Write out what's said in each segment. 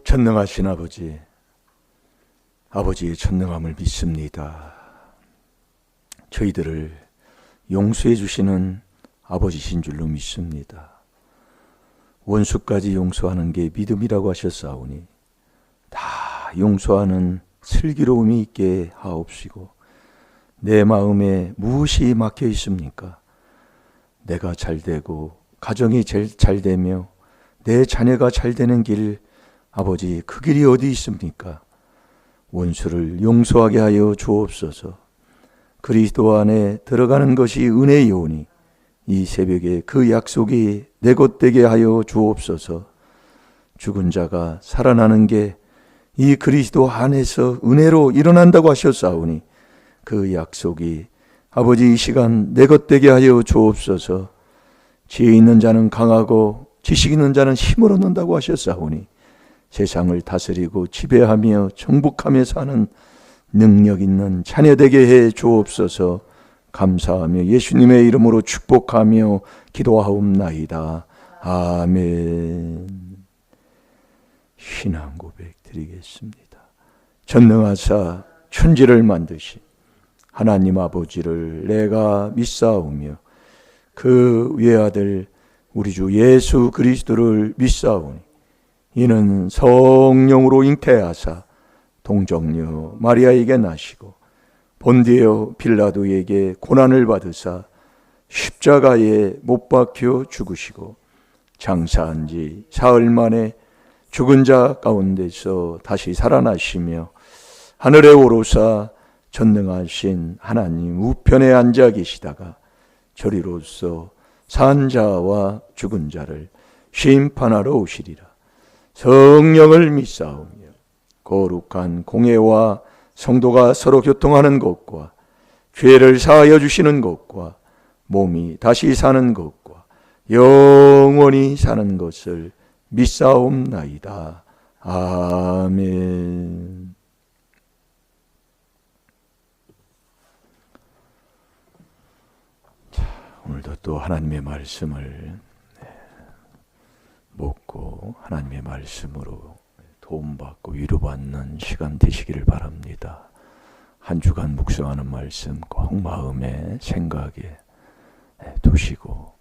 전능하신 아버지, 아버지의 전능함을 믿습니다. 저희들을 용서해 주시는 아버지신 줄로 믿습니다. 원수까지 용서하는 게 믿음이라고 하셨사오니 다 용서하는 슬기로움이 있게 하옵시고, 내 마음에 무엇이 막혀 있습니까? 내가 잘되고 가정이 잘되며 내 자녀가 잘되는 길, 아버지 그 길이 어디 있습니까? 원수를 용서하게 하여 주옵소서. 그리스도 안에 들어가는 것이 은혜이오니 이 새벽에 그 약속이 내 것 되게 하여 주옵소서. 죽은 자가 살아나는 게 이 그리스도 안에서 은혜로 일어난다고 하셨사오니 그 약속이 아버지 이 시간 내 것 되게 하여 주옵소서. 지혜 있는 자는 강하고 지식 있는 자는 힘을 얻는다고 하셨사오니 세상을 다스리고 지배하며 정복하며 사는 능력 있는 자녀 되게 해 주옵소서. 감사하며 예수님의 이름으로 축복하며 기도하옵나이다. 아멘. 신앙 고백 드리겠습니다. 전능하사 천지를 만드신 하나님 아버지를 내가 믿사오며 그 외아들 우리 주 예수 그리스도를 믿사오니 이는 성령으로 잉태하사 동정녀 마리아에게 나시고 본디오 빌라도에게 고난을 받으사 십자가에 못 박혀 죽으시고 장사한 지 사흘 만에 죽은 자 가운데서 다시 살아나시며 하늘에 오르사 전능하신 하나님 우편에 앉아 계시다가 저리로서 산 자와 죽은 자를 심판하러 오시리라. 성령을 믿사오며 거룩한 공회와 성도가 서로 교통하는 것과 죄를 사하여 주시는 것과 몸이 다시 사는 것과 영원히 사는 것을 믿사옵나이다. 아멘. 자, 오늘도 또 하나님의 말씀을 묵고 하나님의 말씀으로 도움받고 위로받는 시간 되시기를 바랍니다. 한 주간 묵상하는 말씀 꼭 마음에 생각에 두시고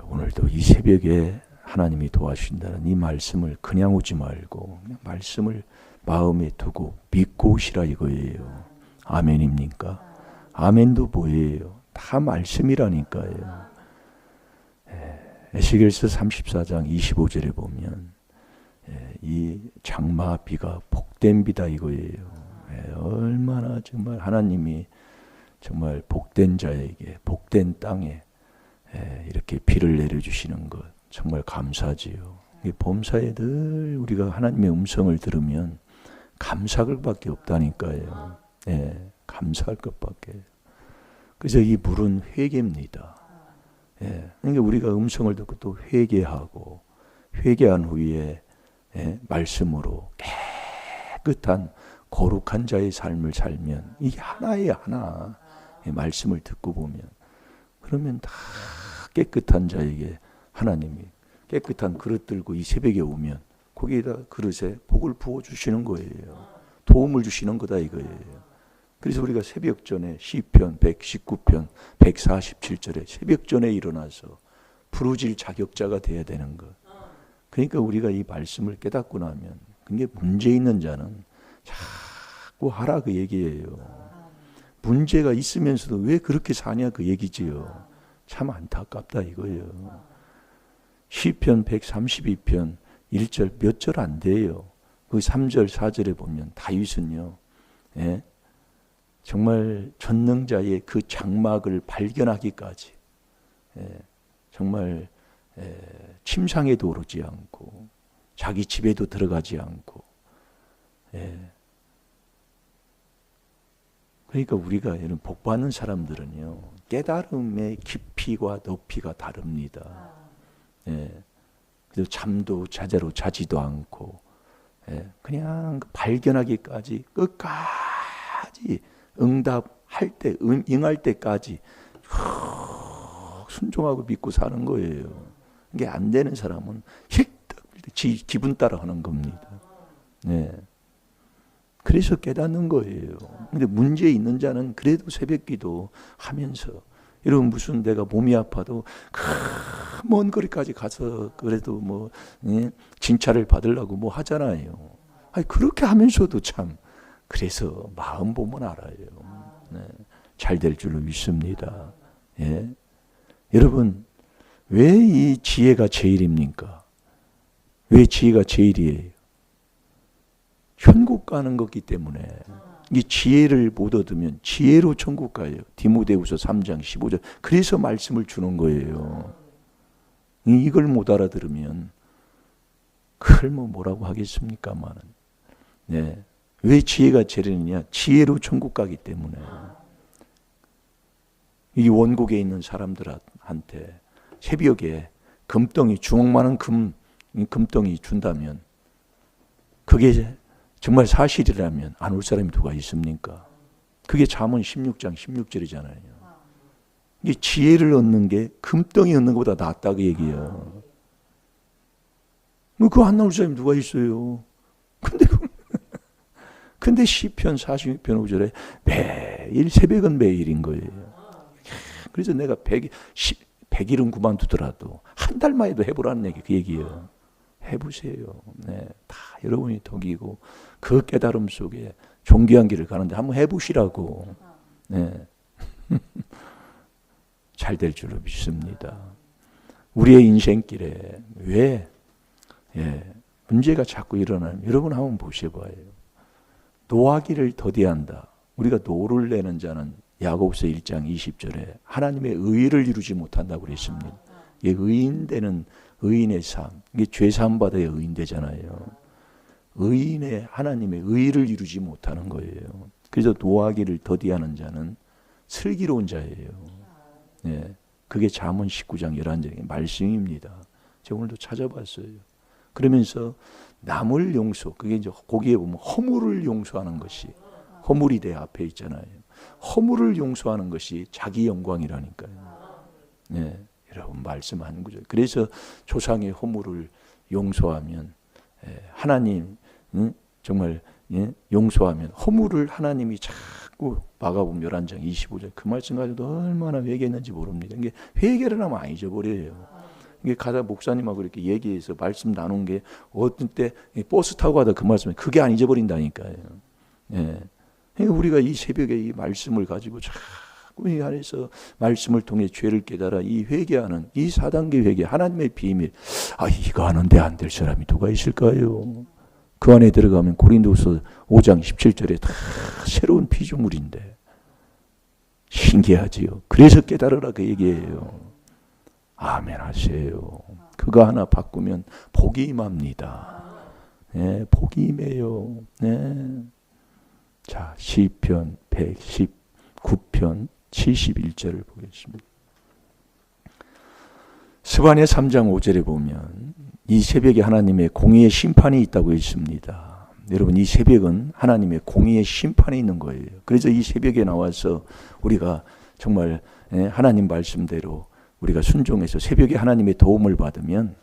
오늘도 이 새벽에 하나님이 도와주신다는 이 말씀을 그냥 오지 말고 그냥 말씀을 마음에 두고 믿고 오시라 이거예요. 아멘입니까? 아멘도 뭐예요? 다 말씀이라니까요. 에스겔서 34장 25절에 보면 이 장마 비가 복된 비다 이거예요. 얼마나 정말 하나님이 정말 복된 자에게 복된 땅에 이렇게 비를 내려주시는 것 정말 감사지요. 범사에 늘 우리가 하나님의 음성을 들으면 감사할 것밖에 없다니까요. 감사할 것밖에. 그래서 이 물은 회개입니다. 그러니까 우리가 음성을 듣고 또 회개하고 회개한 후에 말씀으로 깨끗한 거룩한 자의 삶을 살면 이게 하나예요. 하나. 말씀을 듣고 보면 그러면 다 깨끗한 자에게 하나님이 깨끗한 그릇 들고 이 새벽에 오면 거기에다 그릇에 복을 부어주시는 거예요. 도움을 주시는 거다 이거예요. 그래서 우리가 새벽 전에 시편 119편 147절에 새벽 전에 일어나서 부르짖을 자격자가 돼야 되는 것. 그러니까 우리가 이 말씀을 깨닫고 나면 그게 문제 있는 자는 자꾸 하라 그 얘기예요. 문제가 있으면서도 왜 그렇게 사냐 그 얘기지요. 참 안타깝다 이거예요. 시편 132편 1절 몇 절 안 돼요. 그 3절 4절에 보면 다윗은요. 정말 전능자의 그 장막을 발견하기까지 정말 침상에도 오르지 않고 자기 집에도 들어가지 않고 그러니까 우리가 이런 복받는 사람들은요 깨달음의 깊이와 높이가 다릅니다. 그래서 잠도 자제로 자지도 않고 그냥 발견하기까지 끝까지 응답할 때 응할 때까지 순종하고 믿고 사는 거예요. 이게 안 되는 사람은 힐떡 기분 따라 하는 겁니다. 네. 그래서 깨닫는 거예요. 근데 문제 있는 자는 그래도 새벽기도 하면서, 여러분 무슨 내가 몸이 아파도 먼 거리까지 가서 그래도 뭐 진찰을 받으려고 뭐 하잖아요. 아니 그렇게 하면서도 참, 그래서 마음 보면 알아요. 네. 잘 될 줄로 믿습니다. 예. 여러분 왜 이 지혜가 제일입니까? 왜 지혜가 제일이에요? 천국 가는 거기 때문에. 이 지혜를 못 얻으면 지혜로 천국 가요. 디모데후서 3장 15절. 그래서 말씀을 주는 거예요. 이걸 못 알아들으면 그걸 뭐라고 하겠습니까만은. 네. 왜 지혜가 제일이냐? 지혜로 천국 가기 때문에. 이 원국에 있는 사람들한테 새벽에 금덩이, 주먹만한 금덩이 준다면, 그게 정말 사실이라면 안 올 사람이 누가 있습니까? 그게 잠언 16장 16절이잖아요. 이 지혜를 얻는 게 금덩이 얻는 것보다 낫다 그 얘기예요. 그거 안 나올 사람이 누가 있어요? 근데 시편 46편 5절에 매일 새벽은 매일인 거예요. 그래서 내가 100일은 그만두더라도 한 달만 해도 해보라는 얘기, 그 얘기예요. 해보세요. 네, 다 여러분이 덕이고 그 깨달음 속에 존귀한 길을 가는데 한번 해보시라고. 네. 잘 될 줄로 믿습니다. 우리의 인생길에 왜 문제가 자꾸 일어나면 여러분 한번 보셔봐요. 노하기를 더디한다. 우리가 노를 내는 자는 야고보서 1장 20절에 하나님의 의를 이루지 못한다고 그랬습니다. 이게 의인되는 의인의 삶, 이게 죄사함 받아야 의인되잖아요. 의인의 하나님의 의를 이루지 못하는 거예요. 그래서 노하기를 더디하는 자는 슬기로운 자예요. 네, 그게 잠언 19장 11절의 말씀입니다. 제가 오늘도 찾아봤어요. 그러면서 남을 용서, 그게 이제 거기에 보면 허물을 용서하는 것이, 허물이 내 앞에 있잖아요. 허물을 용서하는 것이 자기 영광이라니까요. 네, 여러분 말씀하는 거죠. 그래서 조상의 허물을 용서하면 하나님 정말 용서하면 허물을 하나님이 자꾸 마가복음 11장 25절 그 말씀 가지고도 얼마나 회개했는지 모릅니다. 이게 회개를 하면 안 잊어버려요. 이게 가다 목사님하고 이렇게 얘기해서 말씀 나눈 게 어떤 때 버스 타고 가다 그 말씀을 그게 안 잊어버린다니까요. 예. 그러니까 우리가 이 새벽에 이 말씀을 가지고 자꾸 이 안에서 말씀을 통해 죄를 깨달아 이 회개하는 이 4단계 회개, 하나님의 비밀. 아, 이거 하는데 안 될 사람이 누가 있을까요? 그 안에 들어가면 고린도서 5장 17절에 다 새로운 피조물인데 신기하지요. 그래서 깨달으라 그 얘기예요. 아멘 하세요. 그거 하나 바꾸면 복이 임합니다. 네, 복이 임해요. 네. 자, 시편 119편 71절을 보겠습니다. 스바냐 3장 5절에 보면 이 새벽에 하나님의 공의의 심판이 있다고 있습니다. 여러분 이 새벽은 하나님의 공의의 심판이 있는 거예요. 그래서 이 새벽에 나와서 우리가 정말 하나님 말씀대로 우리가 순종해서 새벽에 하나님의 도움을 받으면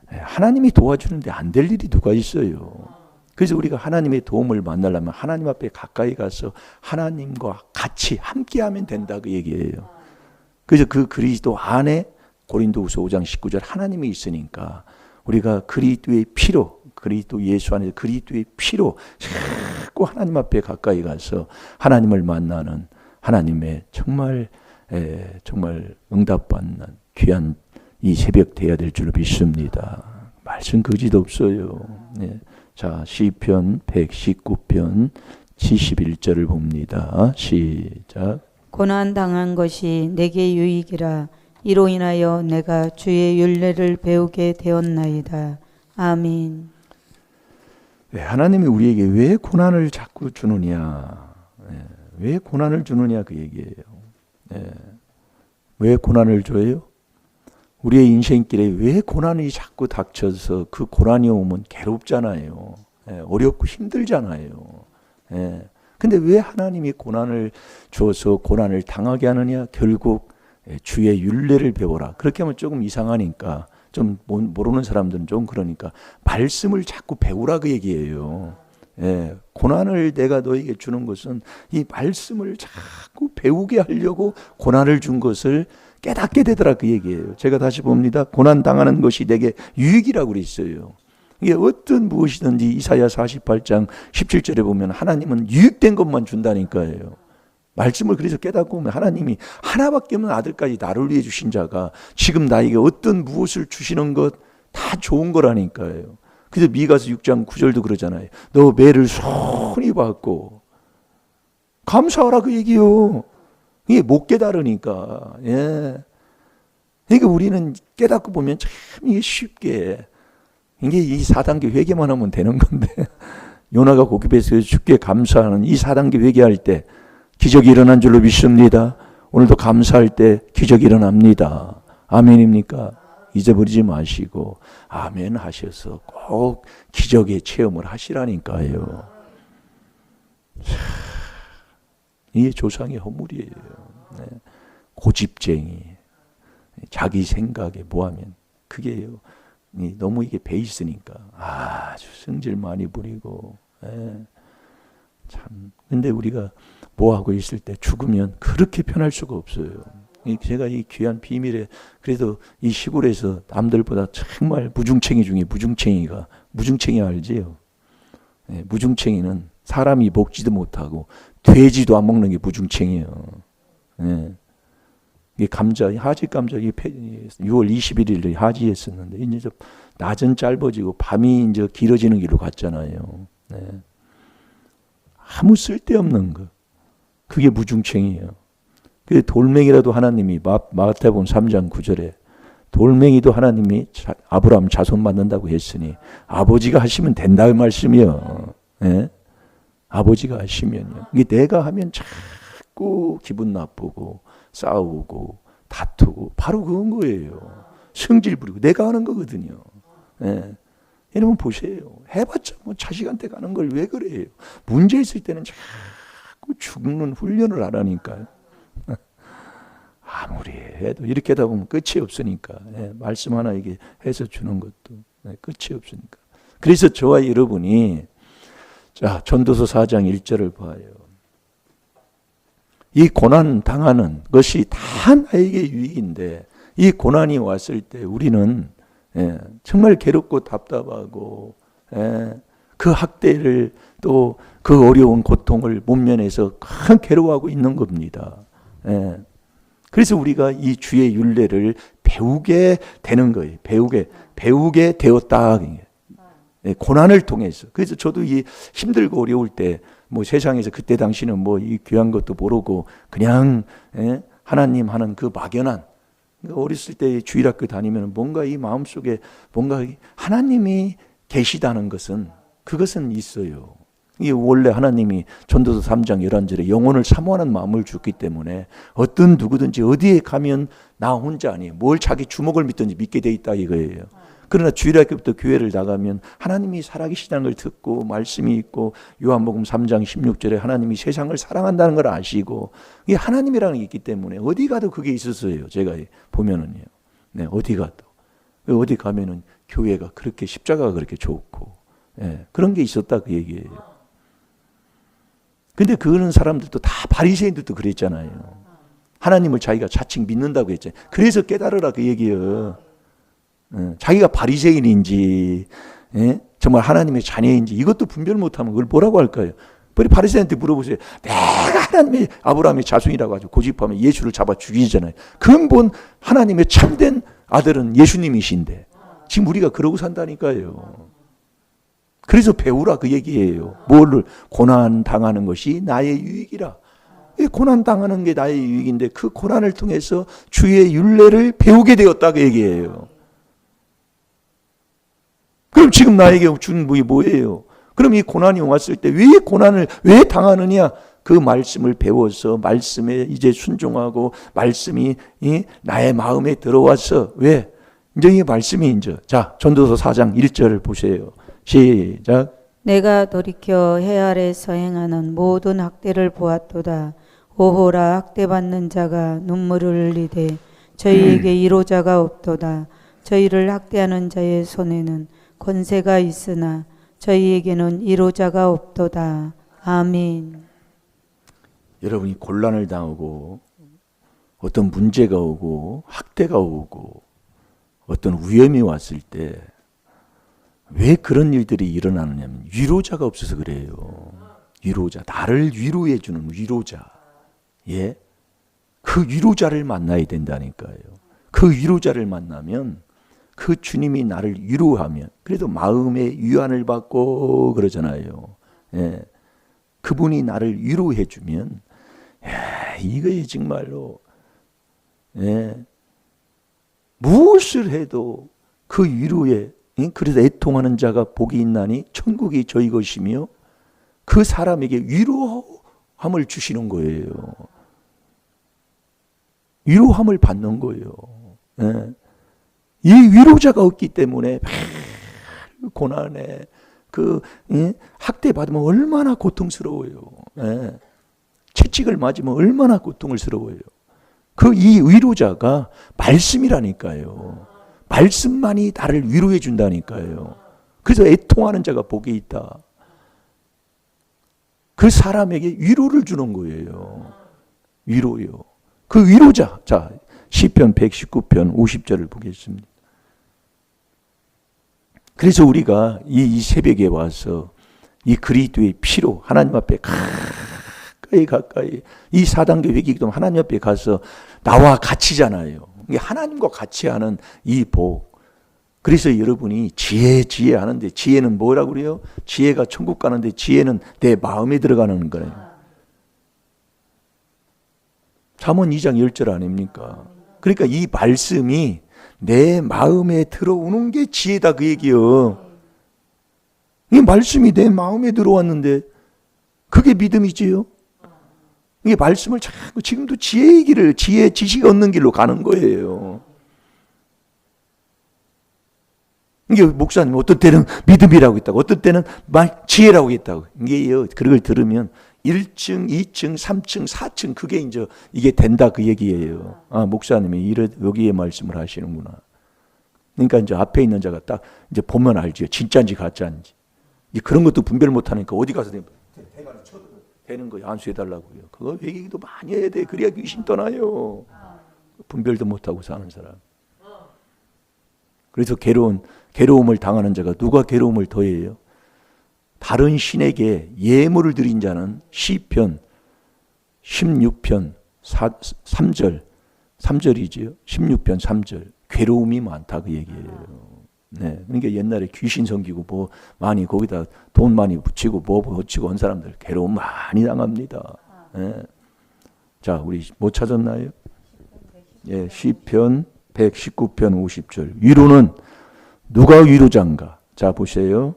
하나님이 도와주는데 안 될 일이 누가 있어요. 그래서 우리가 하나님의 도움을 만나려면 하나님 앞에 가까이 가서 하나님과 같이 함께하면 된다 그 얘기예요. 그래서 그 그리스도 안에 고린도후서 5장 19절 하나님이 있으니까 우리가 그리스도의 피로, 그리스도 예수 안에 그리스도의 피로 자꾸 하나님 앞에 가까이 가서 하나님을 만나는 하나님의 정말 응답받는 귀한 이 새벽 돼야 될 줄 믿습니다. 말씀 거짓 없어요. 네. 자, 시편 119편 71절을 봅니다. 시작. 고난 당한 것이 내게 유익이라. 이로 인하여 내가 주의 율례를 배우게 되었나이다. 아멘. 네, 하나님이 우리에게 왜 고난을 자꾸 주느냐? 네, 왜 고난을 주느냐 그 얘기예요. 네, 왜 고난을 줘요? 우리의 인생길에 왜 고난이 자꾸 닥쳐서 그 고난이 오면 괴롭잖아요. 어렵고 힘들잖아요. 근데 왜 하나님이 고난을 줘서 고난을 당하게 하느냐? 결국 주의 율례를 배워라. 그렇게 하면 조금 이상하니까 좀 모르는 사람들은 좀 그러니까 말씀을 자꾸 배우라 그 얘기예요. 예, 고난을 내가 너에게 주는 것은 이 말씀을 자꾸 배우게 하려고 고난을 준 것을 깨닫게 되더라 그 얘기예요. 제가 다시 봅니다. 고난 당하는 것이 내게 유익이라고 그랬어요. 이게 어떤 무엇이든지 이사야 48장 17절에 보면 하나님은 유익된 것만 준다니까요. 말씀을 그래서 깨닫고 보면 하나님이 하나밖에 없는 아들까지 나를 위해 주신 자가 지금 나에게 어떤 무엇을 주시는 것 다 좋은 거라니까요. 그래서 미가서 6장 9절도 그러잖아요. 너 매를 손이 받고 감사하라 그 얘기요. 이게 못 깨달으니까. 예. 그러니까 우리는 깨닫고 보면 참 이게 쉽게 이게 이 4단계 회개만 하면 되는 건데 요나가 고기배에서 주께 감사하는 이 4단계 회개할 때 기적이 일어난 줄로 믿습니다. 오늘도 감사할 때 기적이 일어납니다. 아멘입니까? 잊어버리지 마시고 아멘 하셔서 꼭 기적의 체험을 하시라니까요. 이게 조상의 허물이에요. 네. 고집쟁이, 자기 생각에 뭐하면 그게요. 너무 이게 배 있으니까 아주 성질 많이 부리고. 네. 참. 근데 우리가 뭐 하고 있을 때 죽으면 그렇게 편할 수가 없어요. 제가 이 귀한 비밀에 그래도 이 시골에서 남들보다 정말 무중챙이 중에 무중챙이 알지요? 네, 무중챙이는 사람이 먹지도 못하고 돼지도 안 먹는 게 무중챙이에요. 네. 이게 하지 감자 6월 21일에 하지했었는데 이제 낮은 짧아지고 밤이 이제 길어지는 길로 갔잖아요. 네. 아무 쓸데없는 거. 그게 무중챙이에요. 그 돌멩이라도 하나님이 마태복음 3장 9절에 돌멩이도 하나님이 아브라함 자손 만든다고 했으니 아버지가 하시면 된다는 말씀이요. 예? 아버지가 하시면요. 이게 내가 하면 자꾸 기분 나쁘고 싸우고 다투고 바로 그런 거예요. 성질 부리고 내가 하는 거거든요. 예. 여러분 보세요. 해봤자 뭐 자식한테 가는 걸 왜 그래요? 문제 있을 때는 자꾸 죽는 훈련을 하라니까요. 아무리 해도 이렇게 하다 보면 끝이 없으니까. 예, 말씀 하나 이게 해서 주는 것도 끝이 없으니까. 그래서 저와 여러분이 자 전도서 4장 1절을 봐요. 이 고난 당하는 것이 다 나에게 유익인데 이 고난이 왔을 때 우리는 정말 괴롭고 답답하고 그 학대를 또 그 어려운 고통을 못면해서 큰 괴로워하고 있는 겁니다. 그래서 우리가 이 주의 율례를 배우게 되는 거예요. 배우게 되었다. 고난을 통해서. 그래서 저도 이 힘들고 어려울 때 뭐 세상에서 그때 당시는 뭐 이 귀한 것도 모르고 그냥 하나님 하는 그 막연한 어렸을 때 주일학교 다니면 뭔가 이 마음속에 뭔가 하나님이 계시다는 것은 그것은 있어요. 이게 원래 하나님이 전도서 3장 11절에 영혼을 사모하는 마음을 줬기 때문에 어떤 누구든지 어디에 가면 나 혼자 아니에요. 뭘 자기 주먹을 믿든지 믿게 돼 있다 이거예요. 그러나 주일학교부터 교회를 나가면 하나님이 살아계시다는 걸 듣고 말씀이 있고 요한복음 3장 16절에 하나님이 세상을 사랑한다는 걸 아시고 이게 하나님이라는 게 있기 때문에 어디 가도 그게 있었어요. 제가 보면은요. 네, 어디 가도. 어디 가면은 교회가 그렇게 십자가가 그렇게 좋고 그런 게 있었다 그 얘기예요. 근데 그런 사람들도 다 바리새인들도 그랬잖아요. 하나님을 자기가 자칭 믿는다고 했잖아요. 그래서 깨달으라 그 얘기예요. 자기가 바리새인인지 정말 하나님의 자녀인지 이것도 분별 못하면 그걸 뭐라고 할까요? 빨리 바리새인한테 물어보세요. 내가 하나님의 아브라함의 자손이라고 하죠. 고집하면 예수를 잡아 죽이잖아요. 근본 하나님의 참된 아들은 예수님이신데 지금 우리가 그러고 산다니까요. 그래서 배우라 그 얘기예요. 뭐를 고난 당하는 것이 나의 유익이라. 고난 당하는 게 나의 유익인데 그 고난을 통해서 주의 율례를 배우게 되었다 그 얘기예요. 그럼 지금 나에게 주는 게 뭐예요? 그럼 이 고난이 왔을 때 왜 고난을 왜 당하느냐? 그 말씀을 배워서 말씀에 이제 순종하고 말씀이 나의 마음에 들어와서 왜? 이제 이 말씀이 이제 자 전도서 4장 1절을 보세요. 시작. 내가 돌이켜 해 아래서 행하는 모든 학대를 보았도다. 오호라 학대받는 자가 눈물을 흘리되 저희에게 이로자가 없도다. 저희를 학대하는 자의 손에는 권세가 있으나 저희에게는 이로자가 없도다. 아멘. 여러분이 곤란을 당하고 어떤 문제가 오고 학대가 오고 어떤 위험이 왔을 때 왜 그런 일들이 일어나느냐면 위로자가 없어서 그래요. 위로자, 나를 위로해 주는 위로자. 예? 그 위로자를 만나야 된다니까요. 그 위로자를 만나면 그 주님이 나를 위로하면 그래도 마음의 위안을 받고 그러잖아요. 예. 그분이 나를 위로해 주면 이거에 정말로 무엇을 해도 그 위로에 그래서 애통하는 자가 복이 있나니 천국이 저희 것이며 그 사람에게 위로함을 주시는 거예요. 위로함을 받는 거예요. 이 위로자가 없기 때문에 고난에 학대 받으면 얼마나 고통스러워요. 채찍을 맞으면 얼마나 고통스러워요. 이 위로자가 말씀이라니까요. 말씀만이 나를 위로해 준다니까요. 그래서 애통하는 자가 복이 있다. 그 사람에게 위로를 주는 거예요. 위로요. 그 위로자. 자, 시편 119편 50절을 보겠습니다. 그래서 우리가 이 새벽에 와서 이 그리스도의 피로 하나님 앞에 가까이 이 4단계 회개기도 하나님 앞에 가서 나와 같이잖아요. 이게 하나님과 같이 하는 이 복. 그래서 여러분이 지혜 하는데 지혜는 뭐라고 그래요? 지혜가 천국 가는데 지혜는 내 마음에 들어가는 거예요. 잠언 2장 10절 아닙니까? 그러니까 이 말씀이 내 마음에 들어오는 게 지혜다 그 얘기요. 이 말씀이 내 마음에 들어왔는데 그게 믿음이지요. 이게 말씀을 자꾸 지금도 지혜의 길을 지식 얻는 길로 가는 거예요. 이게 목사님 어떤 때는 믿음이라고 했다고 어떤 때는 지혜라고 했다고 이게요. 그걸 들으면 1층, 2층, 3층, 4층 그게 이제 이게 된다 그 얘기예요. 아, 목사님이 여기에 말씀을 하시는구나. 그러니까 이제 앞에 있는 자가 딱 이제 보면 알죠. 진짜인지 가짜인지. 그런 것도 분별 못 하니까 어디 가서 대가리 쳐도 되는 거예요. 안수해 달라고요. 그거 회개기도 많이 해야 돼. 그래야 귀신 떠나요. 분별도 못 하고 사는 사람. 그래서 괴로움을 당하는 자가 누가 괴로움을 더해요? 다른 신에게 예물을 드린 자는 시편 16편 3절이지요. 16편 3절. 괴로움이 많다 그 얘기예요. 네. 그러니까 옛날에 귀신 섬기고 뭐 많이 거기다 돈 많이 붙이고 뭐 붙이고 한 사람들 괴로움 많이 당합니다. 네. 자, 우리 뭐 찾았나요? 예, 시편 119편 50절. 위로는 누가 위로자인가? 자, 보세요.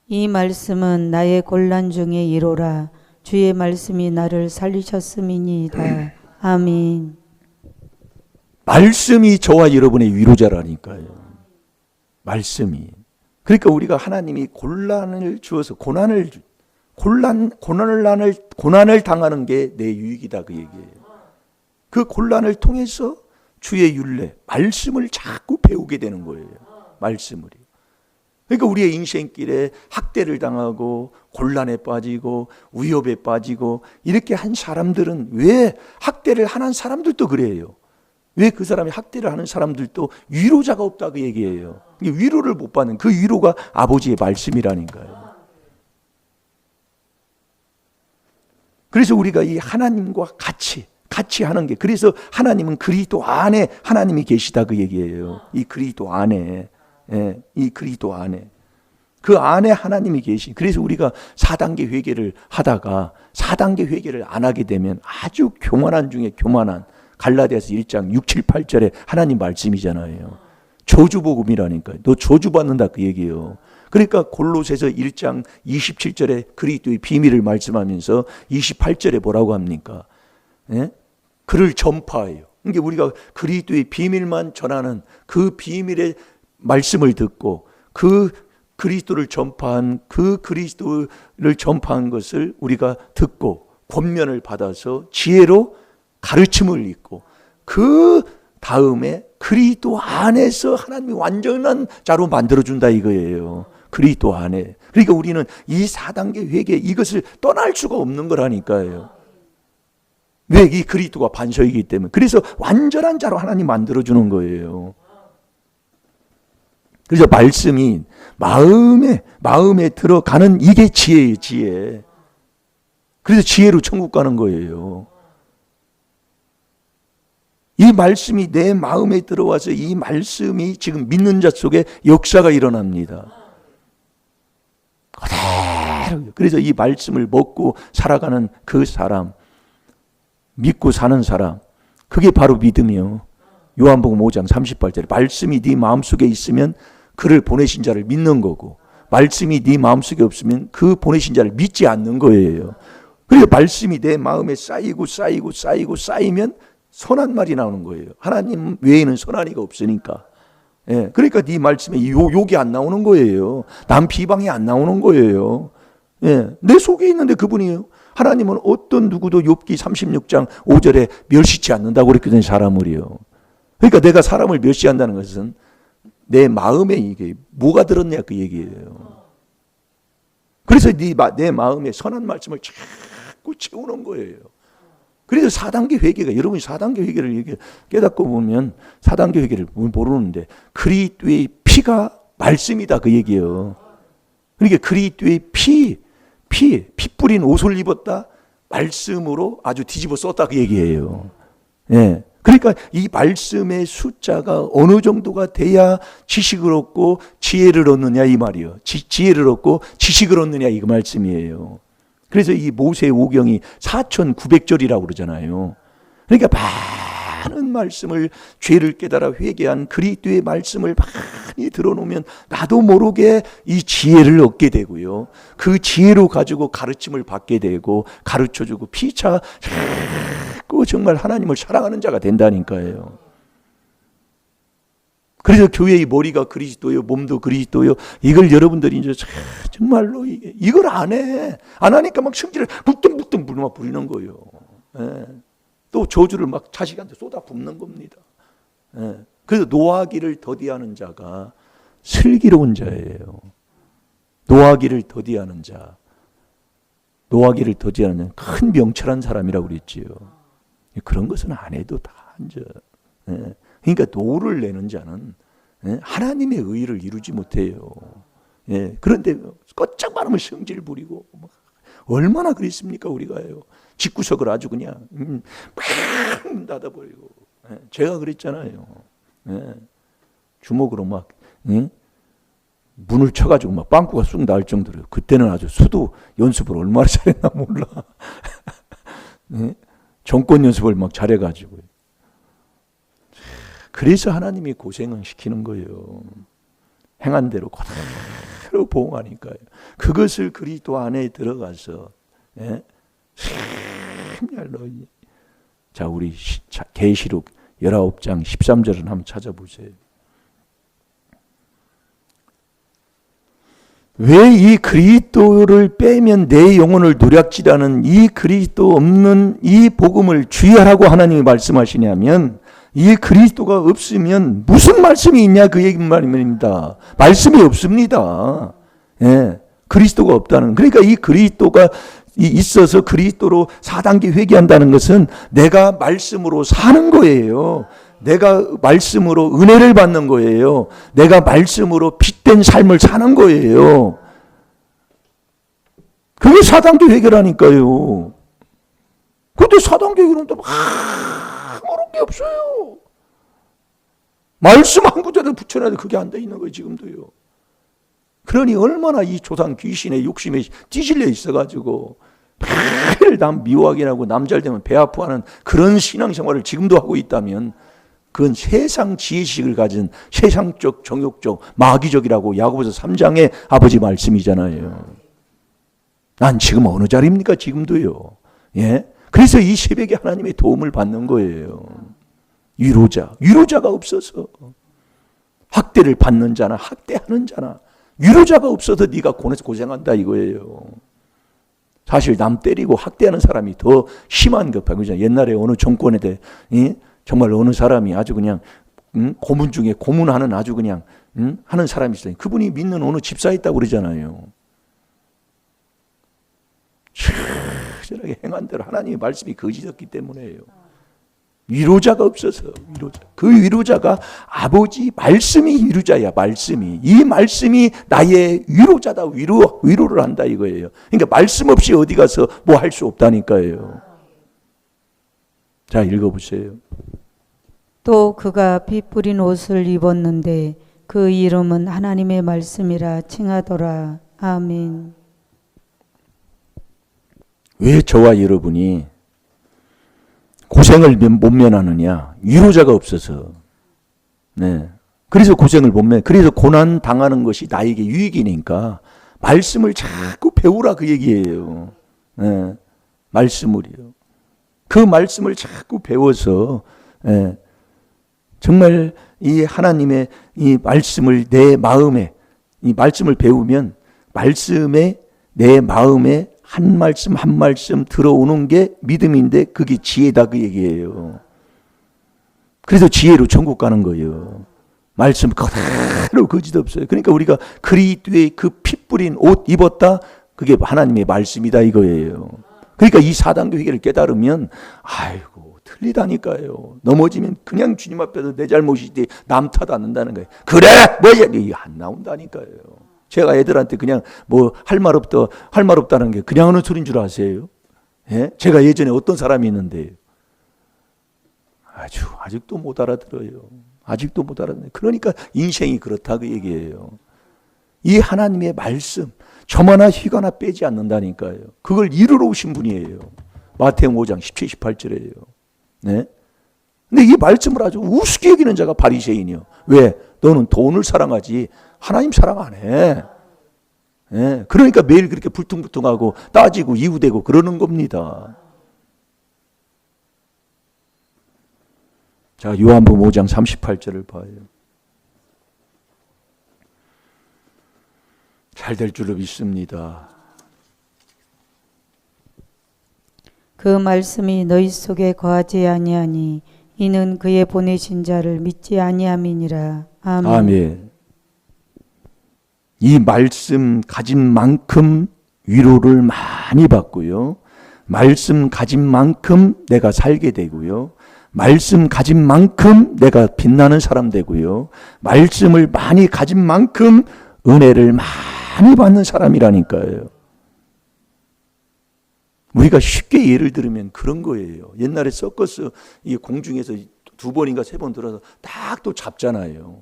이 말씀은 나의 곤란 중에 이로라. 주의 말씀이 나를 살리셨음이니이다. 아멘. 말씀이 저와 여러분의 위로자라니까요. 말씀이. 그러니까 우리가 하나님이 고난을 주어서 고난을 당하는 게 내 유익이다 그 얘기예요. 그 곤란을 통해서 주의 율례, 말씀을 자꾸 배우게 되는 거예요. 말씀을요. 그러니까 우리의 인생길에 학대를 당하고 곤란에 빠지고 위협에 빠지고 이렇게 한 사람들은 왜 학대를 하는 사람들도 그래요. 왜 그 사람이 학대를 하는 사람들도 위로자가 없다 그 얘기예요. 위로를 못 받는 그 위로가 아버지의 말씀이라니까요. 그래서 우리가 이 하나님과 같이 하는 게 그래서 하나님은 그리스도 안에 하나님이 계시다 그 얘기예요. 이 그리스도 안에. 이 그리스도 안에 그 안에 하나님이 계시. 그래서 우리가 4단계 회개를 하다가 4단계 회개를 안 하게 되면 아주 교만한 중에 교만한 갈라디아서 1장 6, 7, 8절에 하나님 말씀이잖아요. 저주복음이라니까요. 너 저주받는다 그 얘기예요. 그러니까 골로새서 1장 27절에 그리스도의 비밀을 말씀하면서 28절에 뭐라고 합니까? 그를 전파해요. 그러니까 우리가 그리스도의 비밀만 전하는 그 비밀의 말씀을 듣고 그 그리스도를 전파한 것을 우리가 듣고 권면을 받아서 지혜로 가르침을 읽고 그 다음에 그리스도 안에서 하나님이 완전한 자로 만들어준다 이거예요. 그리스도 안에. 그러니까 우리는 이 4단계 회개 이것을 떠날 수가 없는 거라니까요. 왜? 이 그리스도가 반석이기 때문에. 그래서 완전한 자로 하나님 만들어주는 거예요. 그래서 말씀이 마음에 들어가는 이게 지혜예요, 지혜. 그래서 지혜로 천국 가는 거예요. 이 말씀이 내 마음에 들어와서 이 말씀이 지금 믿는 자 속에 역사가 일어납니다. 그대로. 그래서 이 말씀을 먹고 살아가는 그 사람, 믿고 사는 사람, 그게 바로 믿음이요. 요한복음 5장 38절에 말씀이 네 마음속에 있으면 그를 보내신 자를 믿는 거고, 말씀이 네 마음속에 없으면 그 보내신 자를 믿지 않는 거예요. 그래서 말씀이 내 마음에 쌓이면 선한 말이 나오는 거예요. 하나님 외에는 선한 이가 없으니까. 예, 그러니까 네 말씀에 욕이 안 나오는 거예요. 남 비방이 안 나오는 거예요. 예, 내 속에 있는데 그분이에요. 하나님은 어떤 누구도 욥기 36장 5절에 멸시치 않는다고 그랬거든요, 사람을요. 그러니까 내가 사람을 멸시한다는 것은 내 마음에 이게 뭐가 들었냐 그 얘기예요. 그래서 내 마음에 선한 말씀을 자꾸 채우는 거예요. 그래서 4단계 회개가, 여러분이 4단계 회개를 깨닫고 보면 4단계 회개를 모르는데 그리스도의 피가 말씀이다 그 얘기예요. 그러니까 그리스도의 피 뿌린 옷을 입었다, 말씀으로 아주 뒤집어 썼다 그 얘기예요. 예. 그러니까 이 말씀의 숫자가 어느 정도가 돼야 지식을 얻고 지혜를 얻느냐 이 말이요. 지혜를 얻고 지식을 얻느냐 이 말씀이에요. 그래서 이 모세 오경이 4,900절이라고 그러잖아요. 그러니까 많은 말씀을 죄를 깨달아 회개한 그리스도의 말씀을 많이 들어놓으면 나도 모르게 이 지혜를 얻게 되고요. 그 지혜로 가지고 가르침을 받게 되고 가르쳐주고 피차 자꾸 정말 하나님을 사랑하는 자가 된다니까요. 그래서 교회의 머리가 그리스도요, 몸도 그리스도요. 이걸 여러분들이 이제 정말로 이걸 안 해. 안 하니까 막 성질을 북등북등 부리는 거예요. 예. 또 저주를 막 자식한테 쏟아 붓는 겁니다. 예. 그래서 노하기를 더디하는 자가 슬기로운 자예요. 노하기를 더디하는 자. 노하기를 더디하는 자는 큰 명철한 사람이라고 그랬지요. 그런 것은 안 해도 다 앉아. 예. 그러니까 노를 내는 자는 하나님의 의를 이루지 못해요. 예, 그런데 껐짝 말하면 성질 부리고 얼마나 그랬습니까 우리가요. 집구석을 아주 그냥 막 닫아버리고. 예, 제가 그랬잖아요. 예, 주먹으로 막 문을 쳐가지고 막 빵꾸가 쑥 나올 정도로. 그때는 아주 수도 연습을 얼마나 잘했나 몰라. 예, 정권 연습을 막 잘해가지고. 그래서 하나님이 고생을 시키는 거예요. 행한 대로 그대로 보응하니까요. 그것을 그리스도 안에 들어가서 참말로. 자, 우리 계시록 19장 13절을 한번 찾아보세요. 왜 이 그리스도를 빼면 내 영혼을 노략질하는 이 그리스도 없는 이 복음을 주의하라고 하나님이 말씀하시냐면, 이 그리스도가 없으면 무슨 말씀이 있냐 그 얘기 말입니다. 말씀이 없습니다. 예, 그리스도가 없다는. 그러니까 이 그리스도가 있어서 그리스도로 4단계 회개한다는 것은 내가 말씀으로 사는 거예요. 내가 말씀으로 은혜를 받는 거예요. 내가 말씀으로 빛된 삶을 사는 거예요. 그게 4단계 회개라니까요. 근데 4단계 회개는 또 모르는 게 없어요. 말씀 한 구절을 붙여놔도 그게 안 돼 있는 거예요, 지금도요. 그러니 얼마나 이 조상 귀신의 욕심에 찌질려 있어가지고 매일 남 미워하게 하고 남 잘 되면 배 아파하는 그런 신앙생활을 지금도 하고 있다면 그건 세상 지혜식을 가진 세상적 정욕적 마귀적이라고 야고보서 3장의 아버지 말씀이잖아요. 난 지금 어느 자리입니까? 지금도요. 예? 그래서 이 새벽에 하나님의 도움을 받는 거예요. 위로자가 없어서 학대를 받는 자나 학대하는 자나 위로자가 없어서 네가 고생한다 이거예요. 사실 남 때리고 학대하는 사람이 더 심한 것이죠. 옛날에 어느 정권에 대해 정말 어느 사람이 아주 그냥 고문 중에 고문하는 아주 그냥 하는 사람이 있어요. 그분이 믿는 어느 집사에 있다고 그러잖아요. 철저하게 행한 대로 하나님의 말씀이 거짓이었기 때문에요. 위로자가 없어서 그 위로자가 아버지 말씀이 위로자야. 말씀이 이 말씀이 나의 위로자다. 위로를 한다 이거예요. 그러니까 말씀 없이 어디 가서 뭐 할 수 없다니까요. 자, 읽어보세요. 또 그가 피 뿌린 옷을 입었는데 그 이름은 하나님의 말씀이라 칭하더라. 아멘. 왜 저와 여러분이 고생을 못 면하느냐? 위로자가 없어서. 네. 그래서 고생을 못 면, 그래서 고난 당하는 것이 나에게 유익이니까 말씀을 자꾸 배우라 그 얘기예요. 네. 말씀을요. 그 말씀을 자꾸 배워서 네. 정말 이 하나님의 이 말씀을 내 마음에, 이 말씀을 배우면 말씀에 내 마음에 한 말씀 한 말씀 들어오는 게 믿음인데 그게 지혜다 그 얘기예요. 그래서 지혜로 천국 가는 거예요. 말씀 그대로 거짓 없어요. 그러니까 우리가 그리스도의 그 피 뿌린 옷 입었다, 그게 하나님의 말씀이다 이거예요. 그러니까 이 사단교 회개를 깨달으면 아이고 틀리다니까요. 넘어지면 그냥 주님 앞에서 내 잘못이지 남 탓 안 한다는 거예요. 그래 뭐야 이게 안 나온다니까요. 제가 애들한테 그냥 뭐 할 말 없다는 게 그냥 하는 소리인 줄 아세요? 예? 제가 예전에 어떤 사람이 있는데 아직도 못 알아들어요. 아직도 못 알아듣네. 그러니까 인생이 그렇다 그 얘기예요. 이 하나님의 말씀 저마나 휘가나 빼지 않는다니까요. 그걸 이루러 오신 분이에요. 마태복음 5장 17, 18절이에요. 네? 근데 이 말씀을 아주 우습게 여기는 자가 바리새인이요. 왜? 너는 돈을 사랑하지 하나님 사랑 안 해. 네? 그러니까 매일 그렇게 불퉁불퉁하고 따지고 이유되고 그러는 겁니다. 자, 요한복음 5장 38절을 봐요. 잘 될 줄로 믿습니다. 그 말씀이 너희 속에 거하지 아니하니 이는 그의 보내신 자를 믿지 아니함이니라. 아멘. 아멘. 이 말씀 가진 만큼 위로를 많이 받고요. 말씀 가진 만큼 내가 살게 되고요. 말씀 가진 만큼 내가 빛나는 사람 되고요. 말씀을 많이 가진 만큼 은혜를 많이 받는 사람이라니까요. 우리가 쉽게 예를 들으면 그런 거예요. 옛날에 서커스 이 공중에서 2번인가 3번 들어서 딱 또 잡잖아요.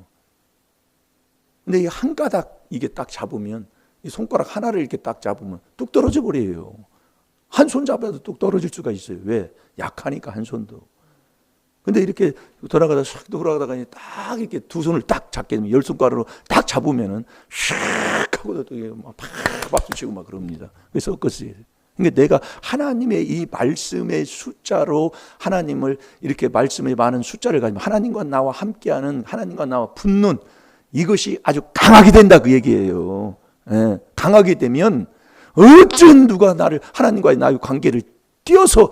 근데 이 한 가닥 이게 딱 잡으면 이 손가락 하나를 이렇게 딱 잡으면 뚝 떨어져 버려요. 한 손 잡아도 뚝 떨어질 수가 있어요. 왜? 약하니까 한 손도. 근데 이렇게 돌아가다가 샥 돌아가다가 딱 이렇게 두 손을 딱 잡게 되면 10손가락으로 딱 잡으면은 샥 하고 또 막 박수 치고 막 그럽니다. 그래서 서커스예요. 그러니까 내가 하나님의 이 말씀의 숫자로 하나님을 이렇게 말씀의 많은 숫자를 가지면 하나님과 나와 함께하는, 하나님과 나와 붙는 이것이 아주 강하게 된다 그 얘기예요. 예, 강하게 되면 어쩐 누가 나를 하나님과의 나의 관계를 띄어서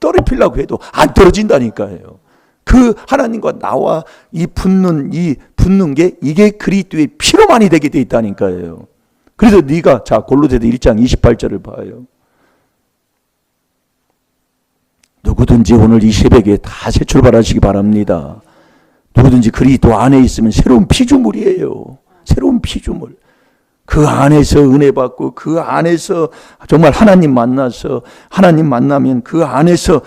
떨어뜨리려고 해도 안 떨어진다니까요. 그 하나님과 나와 이 붙는 게 이게 그리스도의 피로만이 되게 돼 있다니까요. 그래서 네가 자 골로새서 1장 28절을 봐요. 누구든지 오늘 이 새벽에 다 새 출발하시기 바랍니다. 누구든지 그리스도 안에 있으면 새로운 피조물이에요. 새로운 피조물. 그 안에서 은혜 받고 그 안에서 정말 하나님 만나서 하나님 만나면 그 안에서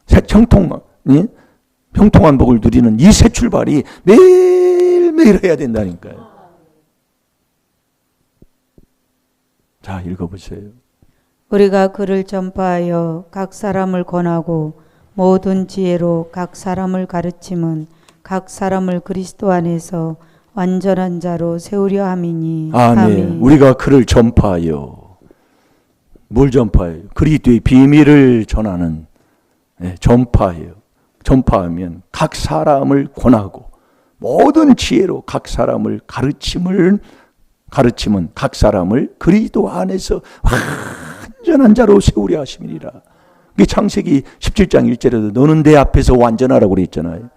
형통한 복을 누리는 이 새 출발이 매일매일 해야 된다니까요. 자, 읽어보세요. 우리가 그를 전파하여 각 사람을 권하고 모든 지혜로 각 사람을 가르침은 각 사람을 그리스도 안에서 완전한 자로 세우려 함이니. 아멘. 아멘. 우리가 그를 전파하여 뭘 전파해요? 그리스도의 비밀을 전하는 전파해요. 전파하면 각 사람을 권하고 모든 지혜로 각 사람을 가르침은 각 사람을 그리스도 안에서 완전한 자로 세우려 하심이니라. 그 창세기 17장 1절에도 너는 내 앞에서 완전하라고 그랬잖아요.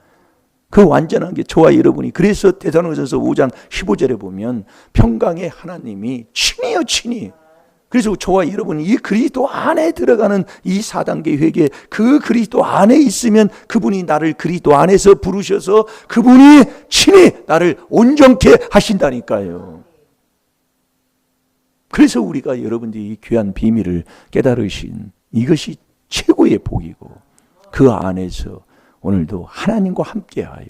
그 완전한 게 저와 여러분이, 그래서 데살로니가전서 5장 15절에 보면 평강의 하나님이 친이요 친이. 그래서 저와 여러분이 이 그리스도 안에 들어가는 이 4단계 회개, 그 그리스도 안에 있으면 그분이 나를 그리스도 안에서 부르셔서 그분이 친히 나를 온전케 하신다니까요. 그래서 우리가 여러분들이 이 귀한 비밀을 깨달으신 이것이 최고의 복이고, 그 안에서 오늘도 하나님과 함께하여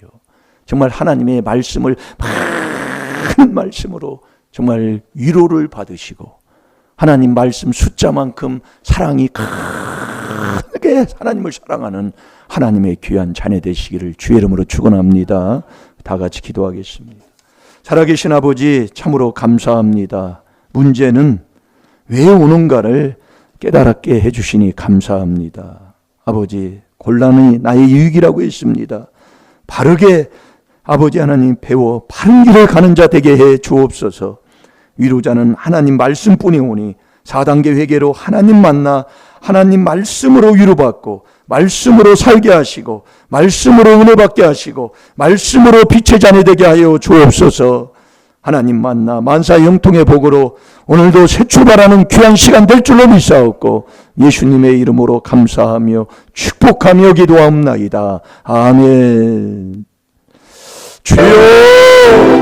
정말 하나님의 말씀을 많은 말씀으로 정말 위로를 받으시고, 하나님 말씀 숫자만큼 사랑이 크게 하나님을 사랑하는 하나님의 귀한 자녀 되시기를 주의 이름으로 축원합니다. 다 같이 기도하겠습니다. 살아계신 아버지, 참으로 감사합니다. 문제는 왜 오는가를 깨달았게 해주시니 감사합니다. 아버지, 곤란이 나의 유익이라고 했습니다. 바르게 아버지 하나님 배워 바른 길을 가는 자 되게 해 주옵소서. 위로자는 하나님 말씀뿐이오니 4단계 회개로 하나님 만나 하나님 말씀으로 위로받고, 말씀으로 살게 하시고, 말씀으로 은혜 받게 하시고, 말씀으로 빛의 자녀 되게 하여 주옵소서. 하나님 만나 만사 영통의 복으로 오늘도 새 출발하는 귀한 시간 될 줄로 믿사옵고, 예수님의 이름으로 감사하며 축복하며 기도하옵나이다. 아멘. 주여.